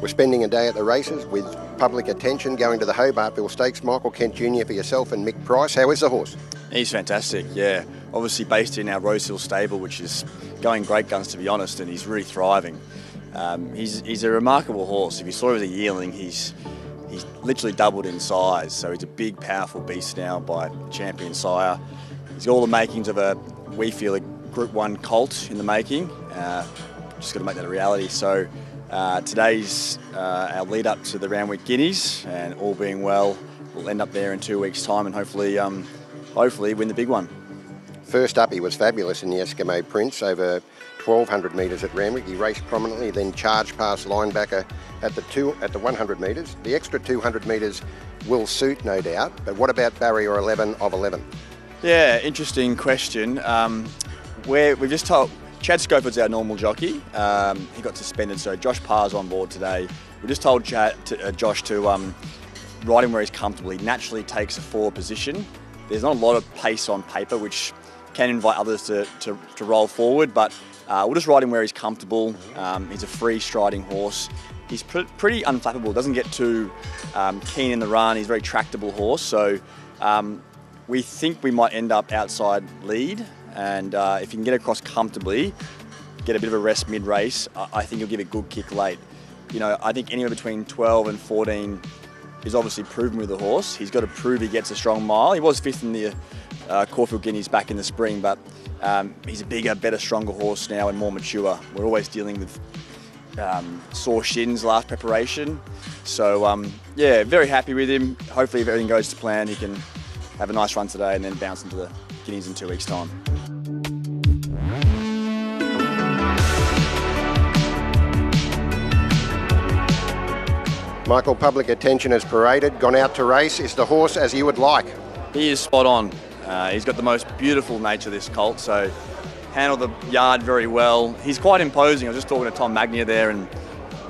We're spending a day at the races with Public Attention going to the Hobartville Stakes. Michael Kent Jr. for yourself and Mick Price. How is the horse? He's fantastic, yeah. Obviously based in our Rosehill stable, which is going great guns to be honest, and he's really thriving. He's a remarkable horse. If you saw him as a yearling, he's literally doubled in size. So he's a big, powerful beast now by champion sire. He's got all the makings of we feel a Group 1 colt in the making. Just got to make that a reality. So today's our lead up to the Randwick Guineas, and all being well, we'll end up there in 2 weeks' time and hopefully win the big one. First up, he was fabulous in the Eskimo Prince over 1,200 metres at Randwick. He raced prominently, then charged past Linebacker at the 100 metres. The extra 200 metres will suit, no doubt, but what about barrier 11 of 11? Yeah, interesting question. We've just told Chad Schofield our normal jockey. He got suspended, so Josh Parr's on board today. We just told Josh to ride him where he's comfortable. He naturally takes a forward position. There's not a lot of pace on paper, which can invite others to roll forward, but we'll just ride him where he's comfortable. He's a free striding horse. He's pretty unflappable, doesn't get too keen in the run. He's a very tractable horse, so we think we might end up outside lead, and if he can get across comfortably, get a bit of a rest mid-race, I think he'll give a good kick late. You know, I think anywhere between 12 and 14 is obviously proven with the horse. He's got to prove he gets a strong mile. He was 5th in the Caulfield Guineas back in the spring, but he's a bigger, better, stronger horse now and more mature. We're always dealing with sore shins last preparation. So, yeah, very happy with him. Hopefully, if everything goes to plan, he can have a nice run today and then bounce into the Guineas in 2 weeks' time. Michael, Public Attention has paraded, gone out to race. Is the horse as you would like? He is spot on. He's got the most beautiful nature, this colt, so handled the yard very well. He's quite imposing. I was just talking to Tom Magnier there, and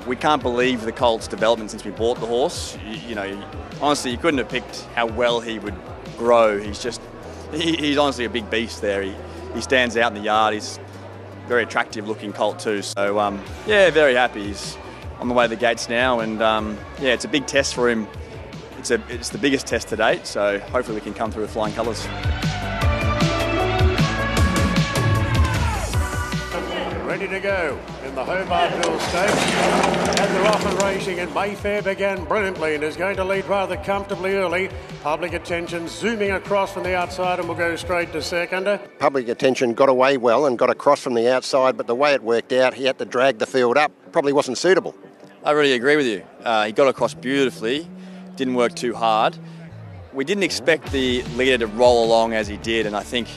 we can't believe the colt's development since we bought the horse. You know, honestly, you couldn't have picked how well he would grow. He's honestly a big beast there. He stands out in the yard. He's a very attractive looking colt too. So yeah, very happy. He's on the way to the gates now, and yeah, it's a big test for him. It's the biggest test to date, so hopefully we can come through with flying colours. Ready to go in the Hobartville Stakes, and they're off and racing, and Mayfair began brilliantly and is going to lead rather comfortably early. Public Attention zooming across from the outside and will go straight to second. Public Attention got away well and got across from the outside, but the way it worked out, he had to drag the field up. Probably wasn't suitable. I really agree with you. He got across beautifully, didn't work too hard. We didn't expect the leader to roll along as he did, and I think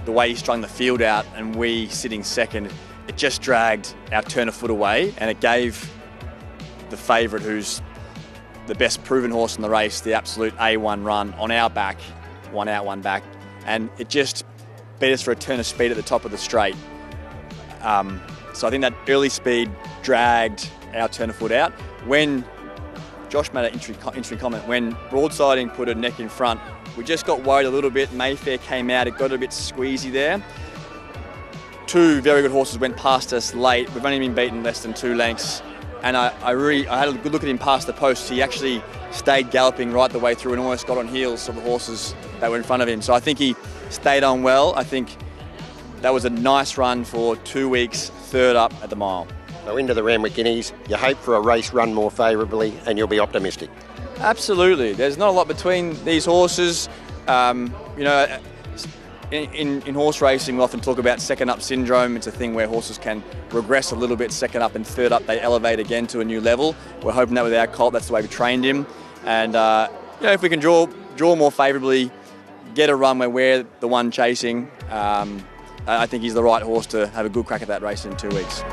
the way he strung the field out and we sitting second, it just dragged our turn of foot away, and it gave the favourite, who's the best proven horse in the race, the absolute A1 run on our back, one out, one back, and it just beat us for a turn of speed at the top of the straight. So I think that early speed dragged our turn of foot out. When Josh made an interesting comment, when broadsiding put a neck in front, we just got worried a little bit. Mayfair came out, it got a bit squeezy there. Two very good horses went past us late. We've only been beaten less than 2 lengths. And I had a good look at him past the post. He actually stayed galloping right the way through and almost got on heels of the horses that were in front of him. So I think he stayed on well. I think that was a nice run for 2 weeks, 3rd up at the mile. So into the Randwick Guineas, you hope for a race run more favourably and you'll be optimistic. Absolutely. There's not a lot between these horses. You know, in horse racing, we often talk about second up syndrome. It's a thing where horses can regress a little bit. Second up and 3rd up, they elevate again to a new level. We're hoping that with our colt, that's the way we trained him. And you know, if we can draw more favourably, get a run where we're the one chasing, I think he's the right horse to have a good crack at that race in 2 weeks.